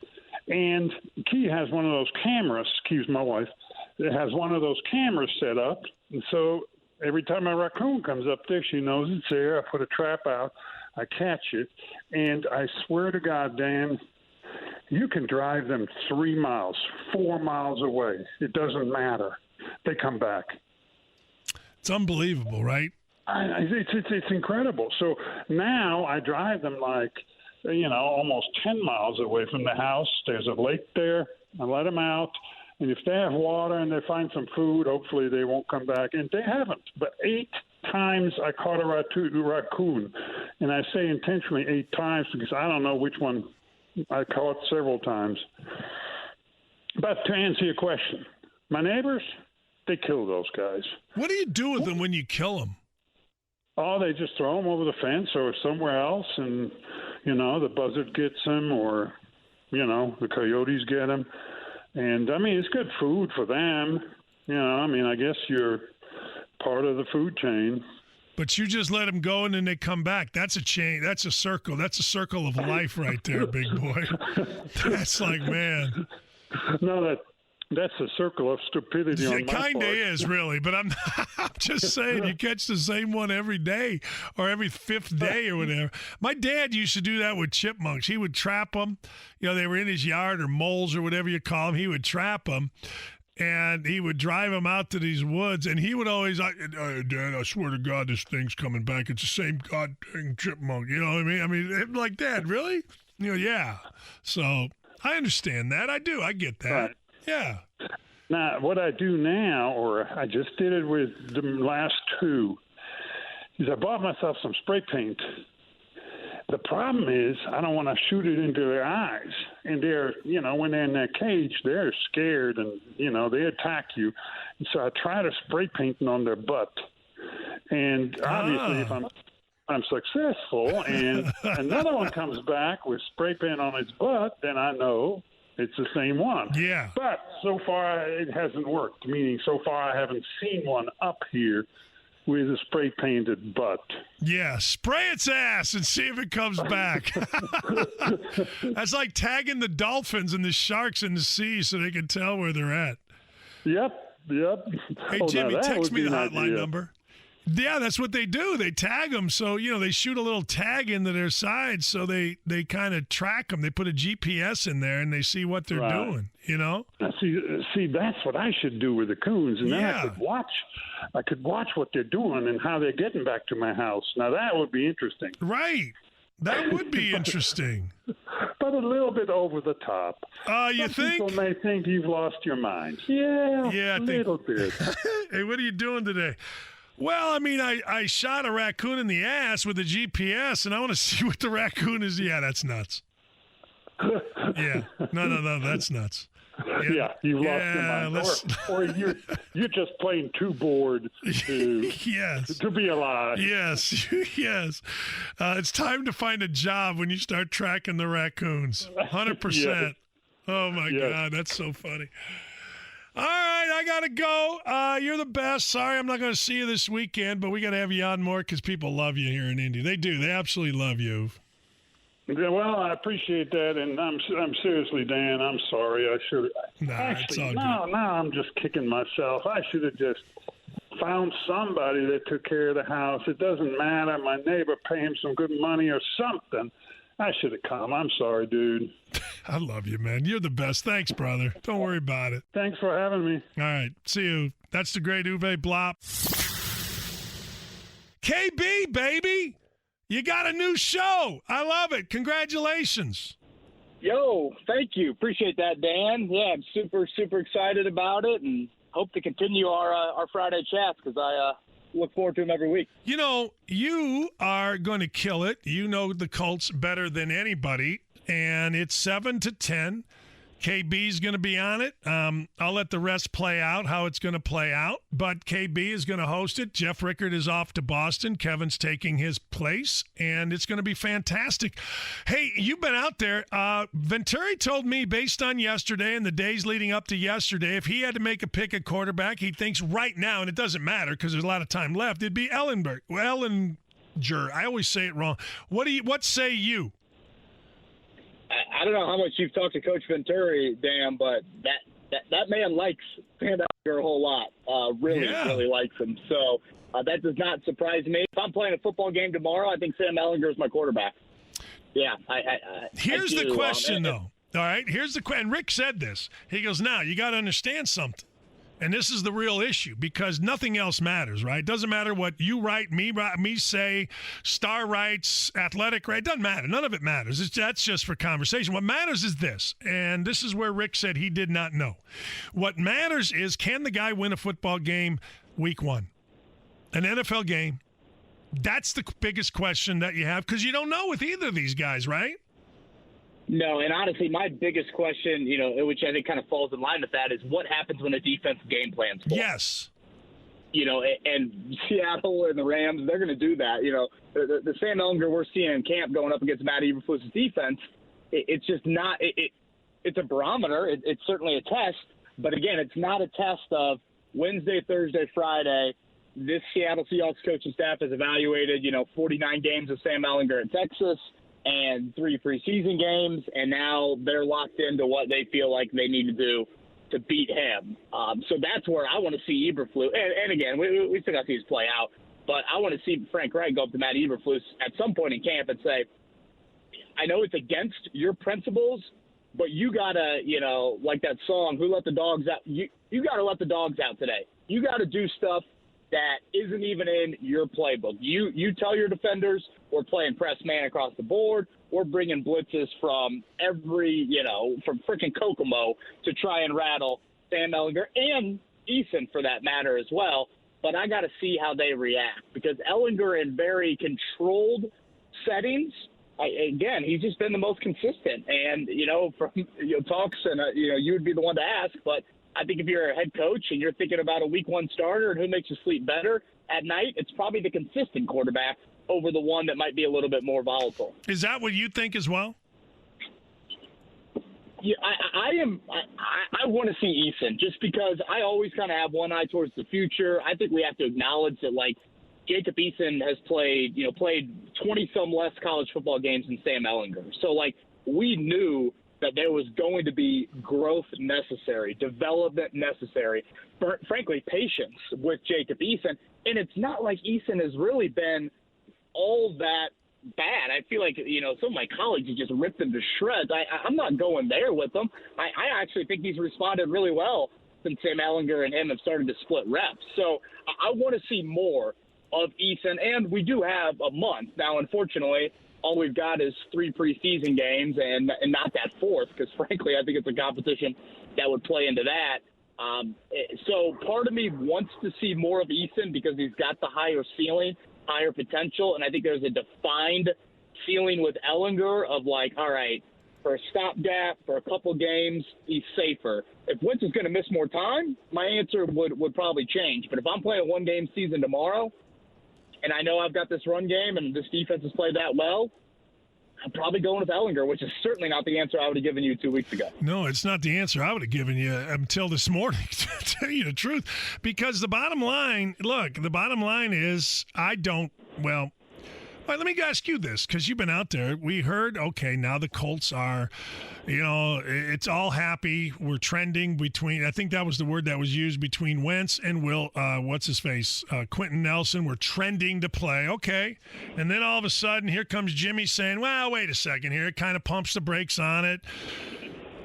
and Key has one of those cameras. Key's my wife. It has one of those cameras set up, and so every time a raccoon comes up there, she knows it's there. I put a trap out. I catch it, and I swear to God, Dan, you can drive them 3 miles, 4 miles away. It doesn't matter. They come back. It's unbelievable, right? It's incredible. So now I drive them almost 10 miles away from the house. There's a lake there. I let them out. And if they have water and they find some food, hopefully they won't come back. And they haven't. But 8 times I caught a raccoon. And I say intentionally 8 times because I don't know which one I caught several times. But to answer your question, my neighbors, they kill those guys. What do you do with them when you kill them? Oh, they just throw them over the fence or somewhere else, and, the buzzard gets them or, the coyotes get them. And, it's good food for them. I guess you're part of the food chain. But you just let them go and then they come back. That's a chain. That's a circle. That's a circle of life right there, big boy. That's like, man. No, that's a circle of stupidity on my part. It kind of is, really. But I'm just saying, you catch the same one every day or every 5th day or whatever. My dad used to do that with chipmunks. He would trap them. They were in his yard or moles or whatever you call them. He would trap them. And he would drive them out to these woods, and he would always like, Dad, I swear to God, this thing's coming back. It's the same goddamn chipmunk. You know what I mean? Like, Dad, really? Yeah. So I understand that. I do. I get that. Right. Yeah. Now, what I do now, or I just did it with the last two, is I bought myself some spray paint. The problem is I don't want to shoot it into their eyes. And they're, when they're in that cage, they're scared and, they attack you. And so I try to spray painting on their butt. And obviously if I'm successful and another one comes back with spray paint on its butt, then I know it's the same one. Yeah. But so far it hasn't worked, meaning so far I haven't seen one up here with a spray painted butt. Yeah, spray its ass and see if it comes back. That's like tagging the dolphins and the sharks in the sea so they can tell where they're at. Yep. Hey, Jimmy, text me the hotline number. Yeah, that's what they do. They tag them. So, they shoot a little tag into their sides so they kind of track them. They put a GPS in there and they see what they're doing, Now, see, that's what I should do with the coons. And then I could watch what they're doing and how they're getting back to my house. Now, that would be interesting. Right. That would be interesting. But a little bit over the top. You Some think? people may think you've lost your mind. Yeah, a little bit. Hey, what are you doing today? Well, I shot a raccoon in the ass with a GPS, and I want to see what the raccoon is. Yeah, that's nuts. Yeah. No, that's nuts. Yeah, you've lost your mind. Or you're just plain too bored to be alive. Yes. It's time to find a job when you start tracking the raccoons. 100%. Yes. Oh, my God, that's so funny. All right, I got to go. You're the best. Sorry I'm not going to see you this weekend, but we got to have you on more because people love you here in Indy. They do. They absolutely love you. Yeah, well, I appreciate that, and I'm seriously, Dan, I'm sorry. I should it's all good. Now I'm just kicking myself. I should have just found somebody that took care of the house. It doesn't matter. My neighbor pay him some good money or something. I should have come. I'm sorry, dude. I love you, man. You're the best. Thanks, brother. Don't worry about it. Thanks for having me. All right. See you. That's the great Uwe Blop. KB, baby. You got a new show. I love it. Congratulations. Yo, thank you. Appreciate that, Dan. Yeah, I'm super, super excited about it and hope to continue our Friday chats because I look forward to them every week. You are going to kill it. You know the Colts better than anybody, and it's 7 to 10. KB's going to be on it. I'll let the rest play out how it's going to play out, but KB is going to host it. Jeff Rickard is off to Boston. Kevin's taking his place, and it's going to be fantastic. Hey, you've been out there. Venturi told me, based on yesterday and the days leading up to yesterday, if he had to make a pick at quarterback, he thinks right now, and it doesn't matter because there's a lot of time left, it'd be Ellinger. I always say it wrong. What say you? I don't know how much you've talked to Coach Venturi, Dan, but that man likes Sam Ellinger a whole lot. Really likes him. So that does not surprise me. If I'm playing a football game tomorrow, I think Sam Ellinger is my quarterback. Yeah. Here's the question, though. All right? Here's the question. Rick said this. He goes, now, you got to understand something. And this is the real issue because nothing else matters, right? It doesn't matter what you write, me say, Star writes, Athletic writes. It doesn't matter. None of it matters. That's just for conversation. What matters is this, and this is where Rick said he did not know. What matters is, can the guy win a football game week one? An NFL game. That's the biggest question that you have because you don't know with either of these guys, right? No, and honestly, my biggest question, which I think kind of falls in line with that, is what happens when a defense game plans for? Yes. And Seattle and the Rams, they're going to do that. The Sam Ellinger we're seeing in camp going up against Matt Eberflus's defense, it's just not it's a barometer. It's certainly a test. But, again, it's not a test of Wednesday, Thursday, Friday. This Seattle Seahawks coaching staff has evaluated, 49 games of Sam Ellinger in Texas and 3 preseason games, and now they're locked into what they feel like they need to do to beat him. So that's where I want to see Eberflus. And again, we still got to see this play out, but I want to see Frank Reich go up to Matt Eberflus at some point in camp and say, I know it's against your principles, but you got to, like that song, Who Let the Dogs Out? You got to let the dogs out today. You got to do stuff that isn't even in your playbook. You tell your defenders we're playing press man across the board. We're bringing blitzes from from freaking Kokomo to try and rattle Sam Ehlinger, and Eason for that matter as well. But I got to see how they react, because Ehlinger in very controlled settings, again, he's just been the most consistent. And, from talks, and, you would be the one to ask, but I think if you're a head coach and you're thinking about a week one starter and who makes you sleep better at night, it's probably the consistent quarterback over the one that might be a little bit more volatile. Is that what you think as well? Yeah, I want to see Eason, just because I always kind of have one eye towards the future. I think we have to acknowledge that, Jacob Eason has played 20-some less college football games than Sam Ehlinger. So, we knew that there was going to be growth necessary, development necessary, frankly, patience with Jacob Eason. And it's not like Eason has really been all that bad. I feel like, some of my colleagues have just ripped him to shreds. I'm not going there with them. I actually think he's responded really well since Sam Ehlinger and him have started to split reps. So I want to see more of Eason, and we do have a month. Now, unfortunately, all we've got is 3 preseason games and not that fourth, because, frankly, I think it's a competition that would play into that. So part of me wants to see more of Eason because he's got the higher ceiling, higher potential, and I think there's a defined ceiling with Ehlinger of all right, for a stopgap, for a couple games, he's safer. If Wentz is going to miss more time, my answer would probably change. But if I'm playing a one-game season tomorrow, and I know I've got this run game and this defense has played that well, I'm probably going with Ehlinger, which is certainly not the answer I would have given you 2 weeks ago. No, it's not the answer I would have given you until this morning, to tell you the truth. Because the bottom line is let me ask you this, because you've been out there. We heard, okay, now the Colts are, it's all happy. We're trending between, I think that was the word that was used, between Wentz and Quentin Nelson. We're trending to play. Okay. And then all of a sudden, here comes Jimmy saying, well, wait a second here. It kind of pumps the brakes on it.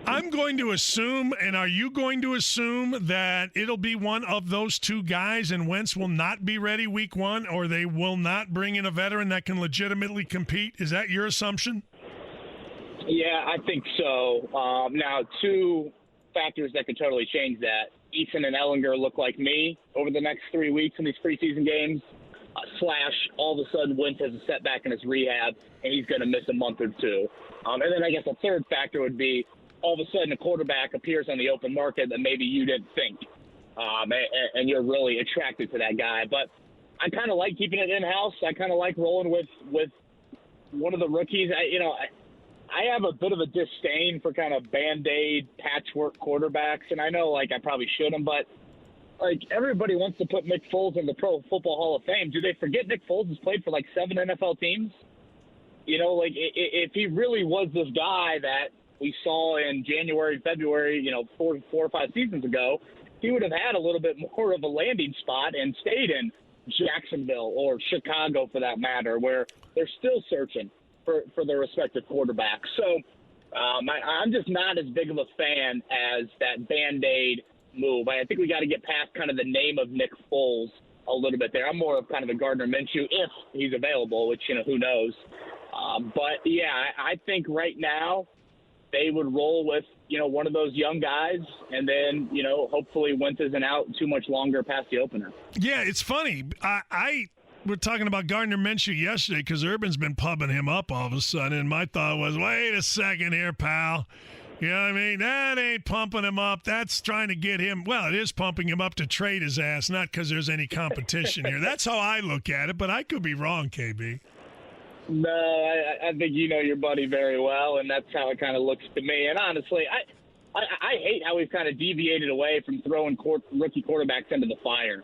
I'm going to assume, and are you going to assume, that it'll be one of those two guys and Wentz will not be ready week one, or they will not bring in a veteran that can legitimately compete? Is that your assumption? Yeah, I think so. Now, 2 factors that could totally change that. Eason and Ehlinger look like me over the next 3 weeks in these preseason games, / all of a sudden Wentz has a setback in his rehab and he's going to miss a month or 2. And then I guess a third factor would be, all of a sudden a quarterback appears on the open market that maybe you didn't think, and you're really attracted to that guy. But I kind of like keeping it in-house. I kind of like rolling with one of the rookies. I have a bit of a disdain for kind of Band-Aid patchwork quarterbacks, and I know, I probably shouldn't, but, everybody wants to put Nick Foles in the Pro Football Hall of Fame. Do they forget Nick Foles has played for, 7 NFL teams? If he really was this guy that we saw in January, February, 4 or 5 seasons ago, he would have had a little bit more of a landing spot and stayed in Jacksonville or Chicago, for that matter, where they're still searching for their respective quarterbacks. So I'm just not as big of a fan as that Band-Aid move. I think we got to get past kind of the name of Nick Foles a little bit there. I'm more of kind of a Gardner Minshew if he's available, which, who knows. But, yeah, I think right now they would roll with, one of those young guys, and then, hopefully Wentz isn't out too much longer past the opener. Yeah, it's funny. We're talking about Gardner Minshew yesterday because Urban's been pubbing him up all of a sudden, and my thought was, wait a second here, pal. You know what I mean? That ain't pumping him up. That's trying to get him. Well, it is pumping him up to trade his ass, not because there's any competition here. That's how I look at it, but I could be wrong, KB. No, I think you know your buddy very well, and that's how it kind of looks to me. And honestly, I hate how we've kind of deviated away from throwing rookie quarterbacks into the fire.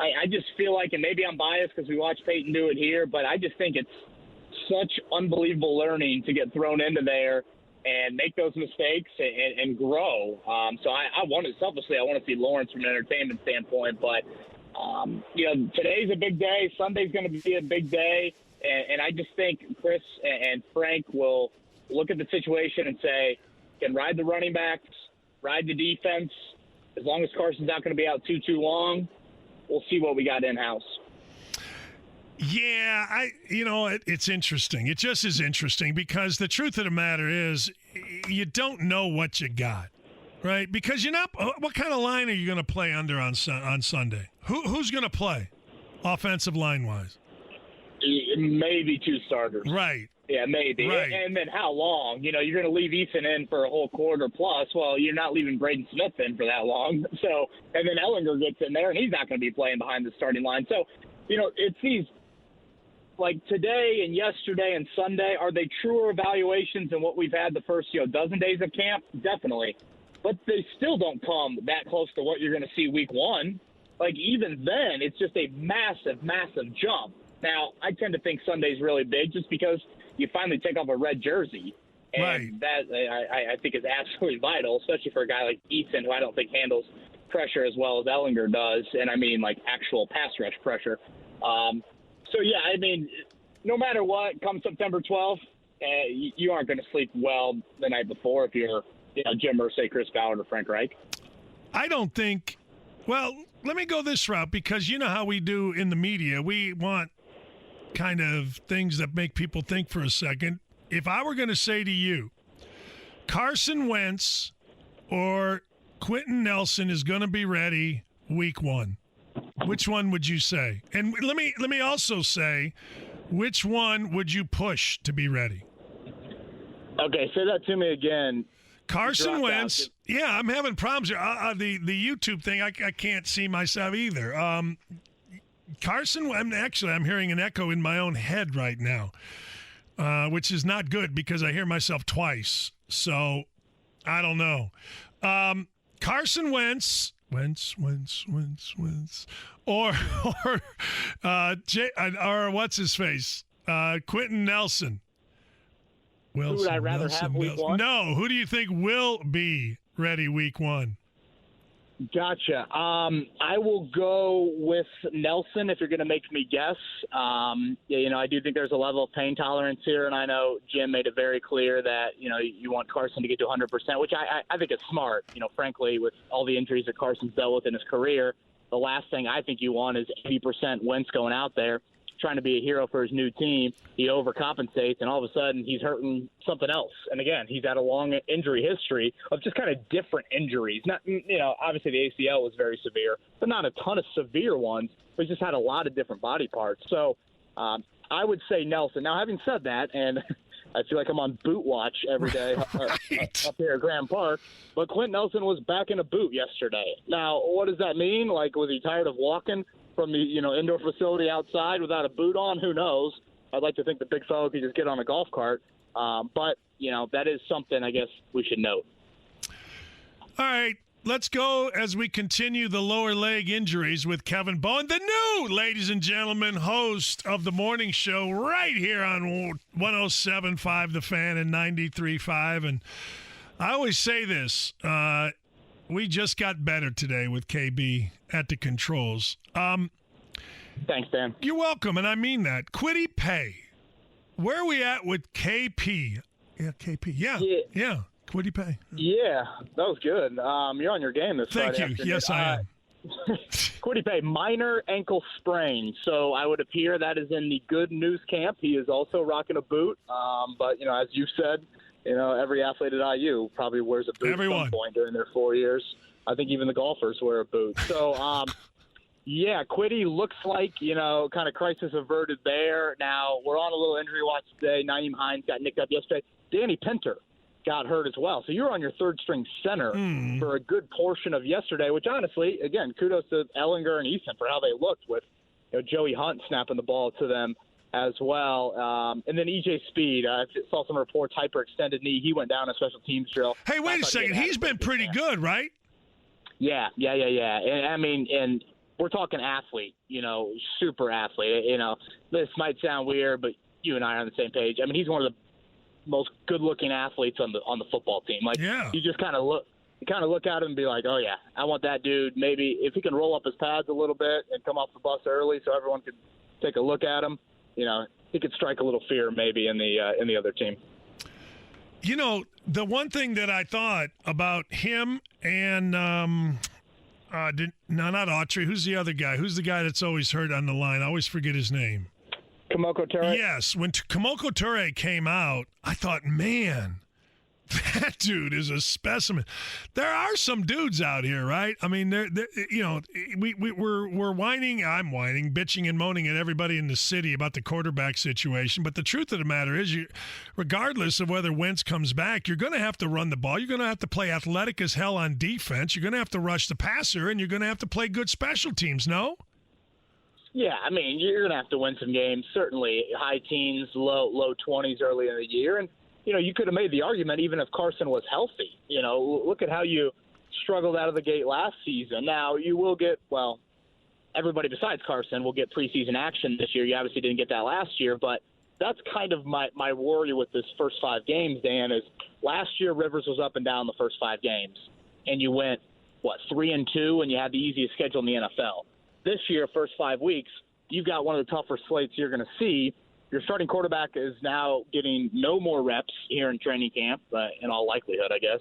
I just feel like, and maybe I'm biased because we watch Peyton do it here, but I just think it's such unbelievable learning to get thrown into there and make those mistakes and grow. So I want to see Lawrence from an entertainment standpoint, but today's a big day. Sunday's going to be a big day. And I just think Chris and Frank will look at the situation and say, can ride the running backs, ride the defense. As long as Carson's not going to be out too long, we'll see what we got in-house. Yeah, it's interesting. It just is interesting because the truth of the matter is you don't know what you got. right? Because you're not. What kind of line are you going to play under on Sunday? Who's going to play, offensive line wise? Maybe 2 starters. Right. Yeah, maybe. Right. And then how long? You're going to leave Ethan in for a whole quarter plus. Well, you're not leaving Braden Smith in for that long. So, and then Ellinger gets in there, and he's not going to be playing behind the starting line. So, it's these, like today and yesterday and Sunday, are they truer evaluations than what we've had the first, dozen days of camp? Definitely. But they still don't come that close to what you're going to see week 1. Like, even then, it's just a massive, massive jump. Now, I tend to think Sunday's really big just because you finally take off a red jersey. And right. That, I think, is absolutely vital, especially for a guy like Ethan, who I don't think handles pressure as well as Ellinger does, and I mean, like, actual pass rush pressure. So, yeah, I mean, no matter what, come September 12th, you aren't going to sleep well the night before if you're Jim Irsay, Chris Ballard, or Frank Reich. I don't think – well, let me go this route because you know how we do in the media. We want – kind of things that make people think for a second. If I were going to say to you, Carson Wentz or Quentin Nelson is going to be ready week 1, which one would you say? And let me also say, which one would you push to be ready? Okay, say that to me again. Carson Wentz. Yeah, I'm having problems here. The YouTube thing, I can't see myself either. Carson, I'm hearing an echo in my own head right now, which is not good because I hear myself twice. So I don't know. Carson Wentz, or what's his face? Quentin Nelson. Wilson, who would I rather have week 1? No, who do you think will be ready week 1? Gotcha. I will go with Nelson if you're going to make me guess. I do think there's a level of pain tolerance here, and I know Jim made it very clear that, you want Carson to get to 100%, which I think is smart. Frankly, with all the injuries that Carson's dealt with in his career, the last thing I think you want is 80% Wentz going out there trying to be a hero for his new team. He overcompensates, and all of a sudden he's hurting something else. And again, he's had a long injury history of just kind of different injuries. Not, obviously the ACL was very severe, but not a ton of severe ones. But he's just had a lot of different body parts. So I would say Nelson. Now, having said that, and I feel like I'm on boot watch every day up here at Grand Park, but Quentin Nelson was back in a boot yesterday. Now, what does that mean? Like, was he tired of walking from the indoor facility outside without a boot on? Who knows? I'd like to think the big fellow could just get on a golf cart. But that is something I guess we should note. All right, let's go as we continue the lower leg injuries with Kevin Bowen, the new, ladies and gentlemen, host of the morning show right here on 107.5 The Fan and 93.5. And I always say this, we just got better today with KB at the controls. Thanks, Dan. You're welcome, and I mean that. Kwity Paye. Where are we at with KP? Yeah, KP. Yeah. Kwity Paye. Yeah, that was good. You're on your game this Friday afternoon. Thank you. Yes, I am. Kwity Paye, minor ankle sprain. So I would appear that is in the good news camp. He is also rocking a boot. But, as you said, every athlete at IU probably wears a boot at some point during their 4 years. I think even the golfers wear a boot. So, Kwity looks like, kind of crisis averted there. Now, we're on a little injury watch today. Naeem Hines got nicked up yesterday. Danny Pinter got hurt as well. So you're on your third-string center for a good portion of yesterday, which honestly, again, kudos to Ellinger and Easton for how they looked with Joey Hunt snapping the ball to them as well. And then EJ Speed, I saw some reports, hyperextended knee. He went down a special teams drill. Hey, wait a second. He's been pretty good, right? Yeah. And I mean, and we're talking athlete, super athlete. This might sound weird, but you and I are on the same page. I mean, he's one of the most good-looking athletes on the football team. Like, you just kind of look at him and be like, oh yeah, I want that dude. Maybe if he can roll up his pads a little bit and come off the bus early, so everyone could take a look at him. He could strike a little fear maybe in the other team. The one thing that I thought about him and not Autry. Who's the other guy? Who's the guy that's always hurt on the line? I always forget his name. Kamoko Toure? Yes. When Kamoko Toure came out, I thought, man, That dude is a specimen. There are some dudes out here, right? I mean, they're we're whining. I'm whining, bitching, and moaning at everybody in the city about the quarterback situation. But the truth of the matter is, regardless of whether Wentz comes back, you're going to have to run the ball. You're going to have to play athletic as hell on defense. You're going to have to rush the passer, and you're going to have to play good special teams. No? Yeah, I mean, you're going to have to win some games. Certainly, high teens, low 20s early in the year, and you could have made the argument even if Carson was healthy. Look at how you struggled out of the gate last season. Now, you will get, everybody besides Carson will get preseason action this year. You obviously didn't get that last year, but that's kind of my worry with this first 5 games, Dan, is last year Rivers was up and down the first 5 games, and you went, 3-2, and you had the easiest schedule in the NFL. This year, first 5 weeks, you've got one of the tougher slates you're going to see. Your starting quarterback is now getting no more reps here in training camp, in all likelihood, I guess,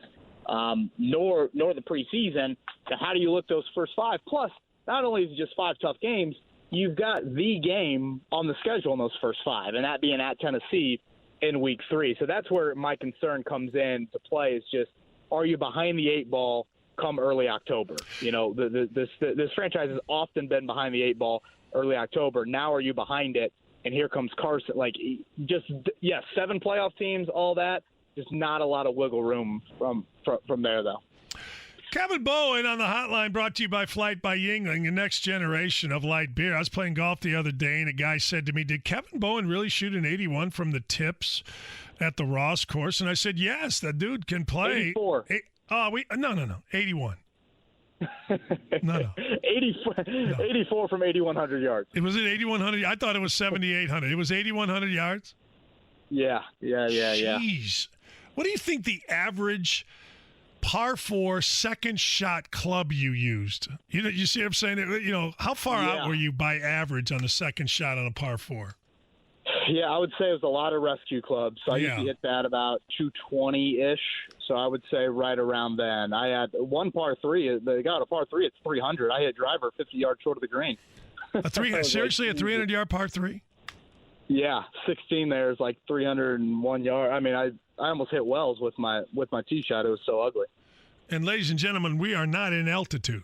nor the preseason. So how do you look those first 5? Plus, not only is it just 5 tough games, you've got the game on the schedule in those first 5, and that being at Tennessee in week 3. So that's where my concern comes in to play is just, are you behind the 8 ball come early October? This franchise has often been behind the 8 ball early October. Now are you behind it? And here comes Carson. 7 playoff teams, all that. Just not a lot of wiggle room from there, though. Kevin Bowen on the hotline, brought to you by Flight by Yingling, the next generation of light beer. I was playing golf the other day, and a guy said to me, did Kevin Bowen really shoot an 81 from the tips at the Ross course? And I said, yes, that dude can play. 84. No, 81. No. 84 from 8,100 yards. It was at 8,100. I thought it was 7,800. It was 8,100 yards? Yeah. Jeez. What do you think the average par 4 second shot club you used? You see what I'm saying? How far out were you by average on the second shot on a par 4? Yeah, I would say it was a lot of rescue clubs. So I used to hit that about 220-ish. So I would say right around then. I had one par 3. They got a par 3. It's 300. I hit driver 50 yards short of the green. Seriously, a 300-yard par 3? Yeah, 16 there is like 301 yards. I mean, I almost hit wells with my tee shot. It was so ugly. And ladies and gentlemen, we are not in altitude.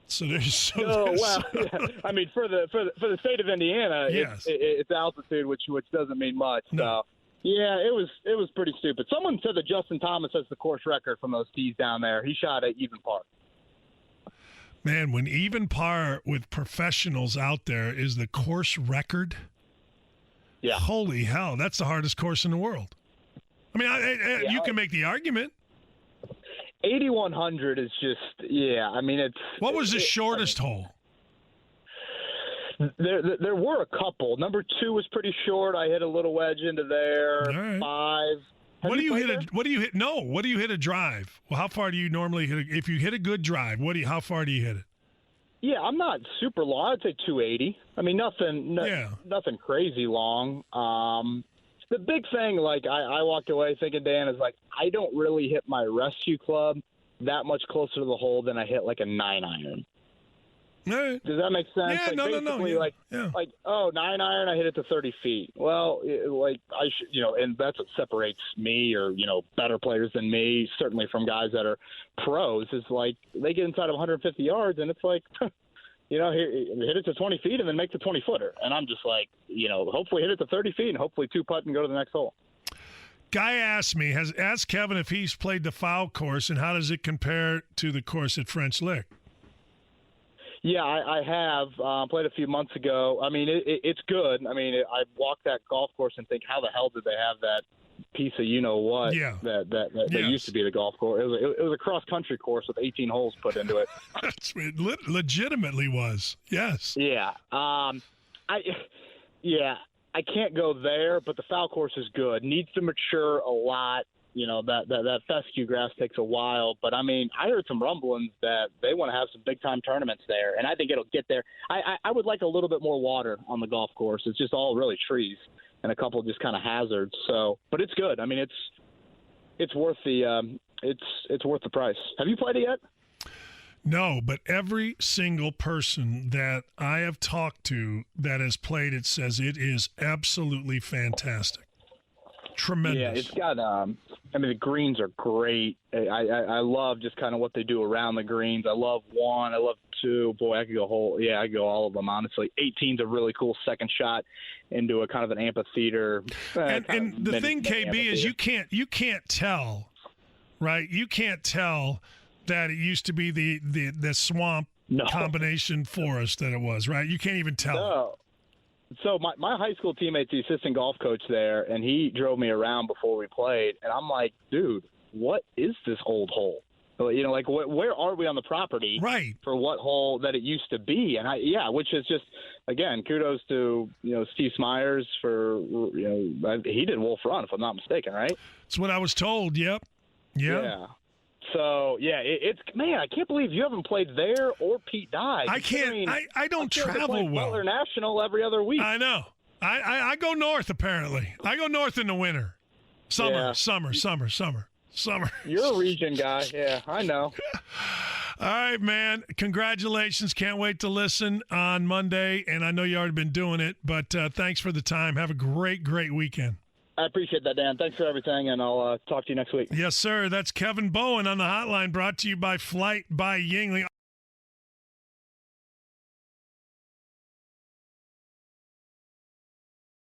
So there's I mean, for the state of Indiana, yes. it's altitude, which doesn't mean much. No. So yeah, it was pretty stupid. Someone said that Justin Thomas has the course record from those tees down there. He shot at even par. Man, when even par with professionals out there is the course record, yeah, holy hell, that's the hardest course in the world. I mean, you can make the argument. 8,100 is just, I mean, it's. What was the shortest hole? There were a couple. Number 2 was pretty short. I hit a little wedge into there. All right. 5. What do you hit? No. What do you hit a drive? Well, how far do you normally hit? If you hit a good drive, how far do you hit it? Yeah, I'm not super long. I'd say 280. I mean, nothing crazy long. The big thing, I walked away thinking, Dan, is I don't really hit my rescue club that much closer to the hole than I hit a 9-iron. Right. Does that make sense? Yeah, no. 9-iron, I hit it to 30 feet. Well, I should, and that's what separates me or, better players than me, certainly from guys that are pros, is they get inside of 150 yards and it's hit it to 20 feet and then make the 20-footer. And I'm just hopefully hit it to 30 feet and hopefully 2-putt and go to the next hole. Guy has asked Kevin if he's played the foul course and how does it compare to the course at French Lick? Yeah, I have played a few months ago. I mean, it's good. I mean, I walked that golf course and think, how the hell did they have that piece of what that used to be the golf course? It was a cross-country course with 18 holes put into it. It legitimately was, yes. Yeah. I can't go there, but the foul course is good. Needs to mature a lot. That fescue grass takes a while, but I mean, I heard some rumblings that they want to have some big time tournaments there, and I think it'll get there. I would like a little bit more water on the golf course. It's just all really trees and a couple just kind of hazards. So, but it's good. I mean, it's worth the it's worth the price. Have you played it yet? No, but every single person that I have talked to that has played it says it is absolutely fantastic. Tremendous. Yeah, it's got I mean, the greens are great. I love just kind of what they do around the greens. I love 1. I love 2. Boy, I could go I could go all of them, honestly. 18's a really cool second shot into a kind of an amphitheater. And the thing, KB, is you can't tell, right? You can't tell that it used to be the swamp combination forest that it was, right? You can't even tell. No. So my high school teammate's the assistant golf coach there, and he drove me around before we played, and I'm like, dude, what is this old hole? You know, like where are we on the property? Right. For what hole that it used to be, and which is just, again, kudos to Steve Smyers for he did Wolf Run, if I'm not mistaken, right? That's what I was told. Yep. Yeah. So it's man, I can't believe you haven't played there or Pete Dye. I can't. I don't travel well. Butler National every other week. I know. I go north apparently. I go north in the winter, summer. You're a region guy. Yeah, I know. All right, man. Congratulations. Can't wait to listen on Monday. And I know you already been doing it, but thanks for the time. Have a great weekend. I appreciate that, Dan. Thanks for everything, and I'll talk to you next week. Yes, sir. That's Kevin Bowen on the hotline, brought to you by Flight by Yingling.